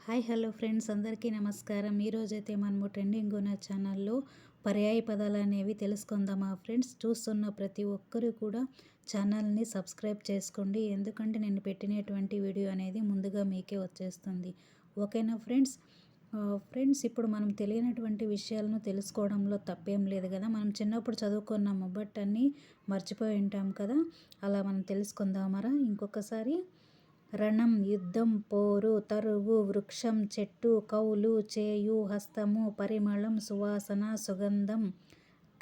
Hi hello friends, అందరికీ నమస్కారం. ఈరోజైతే మనము ట్రెండింగ్ ఉన్న ఛానల్లో పర్యాయ పదాలు అనేవి తెలుసుకుందామా ఫ్రెండ్స్. చూస్తున్న ప్రతి ఒక్కరు కూడా ఛానల్ని సబ్స్క్రైబ్ చేసుకోండి, ఎందుకంటే నేను పెట్టినటువంటి వీడియో అనేది ముందుగా మీకే వచ్చేస్తుంది. ఓకేనా ఫ్రెండ్స్. ఇప్పుడు మనం తెలియనటువంటి విషయాలను తెలుసుకోవడంలో తప్పేం లేదు కదా. మనం చిన్నప్పుడు చదువుకున్నాము, బట్ అన్నీ మర్చిపోయి ఉంటాం కదా. అలా మనం తెలుసుకుందామరా ఇంకొకసారి. రణం, యుద్ధం, పోరు, తరువు, వృక్షం, చెట్టు, కౌలు, చేయు, హస్తము, పరిమళం, సువాసన, సుగంధం,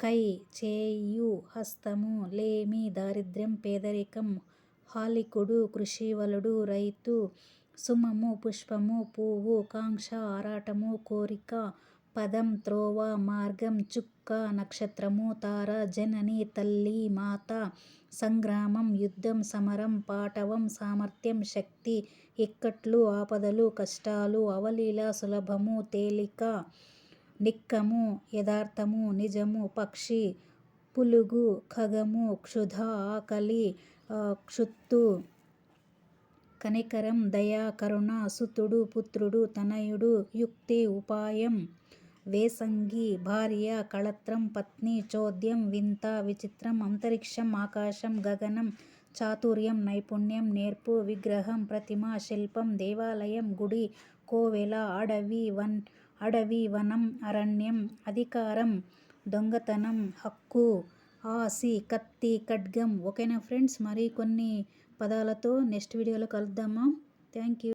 కై, చేయు, హస్తము, లేమి, దారిద్ర్యం, పేదరికం, హాలికుడు, కృషివలుడు, రైతు, సుమము, పుష్పము, పువ్వు, కాంక్ష, ఆరాటము, కోరిక, పదం, త్రోవ, మార్గం, చుక్క, నక్షత్రము, తార, జనని, తల్లి, మాత, సంగ్రామం, యుద్ధం, సమరం, పాటవం, సామర్థ్యం, శక్తి, ఇక్కట్లు, ఆపదలు, కష్టాలు, అవలీల, సులభము, తేలిక, నిక్కము, యథార్థము, నిజము, పక్షి, పులుగు, ఖగము, క్షుధ, ఆకలి, క్షుత్తు, కనికరం, దయ, కరుణ, సుతుడు, పుత్రుడు, తనయుడు, యుక్తి, ఉపాయం, వేసంగి, భార్య, కళత్రం, పత్ని, చోద్యం, వింత, విచిత్రం, అంతరిక్షం, ఆకాశం, గగనం, చాతుర్యం, నైపుణ్యం, నేర్పు, విగ్రహం, ప్రతిమ, శిల్పం, దేవాలయం, గుడి, కోవెల, అడవి, వనం, అరణ్యం, అధికారం, దొంగతనం, హక్కు, ఆసి, కత్తి, ఖడ్గం. ఓకేనా ఫ్రెండ్స్, మరి కొన్ని పదాలతో నెక్స్ట్ వీడియోలో కలుద్దామా. Thank you.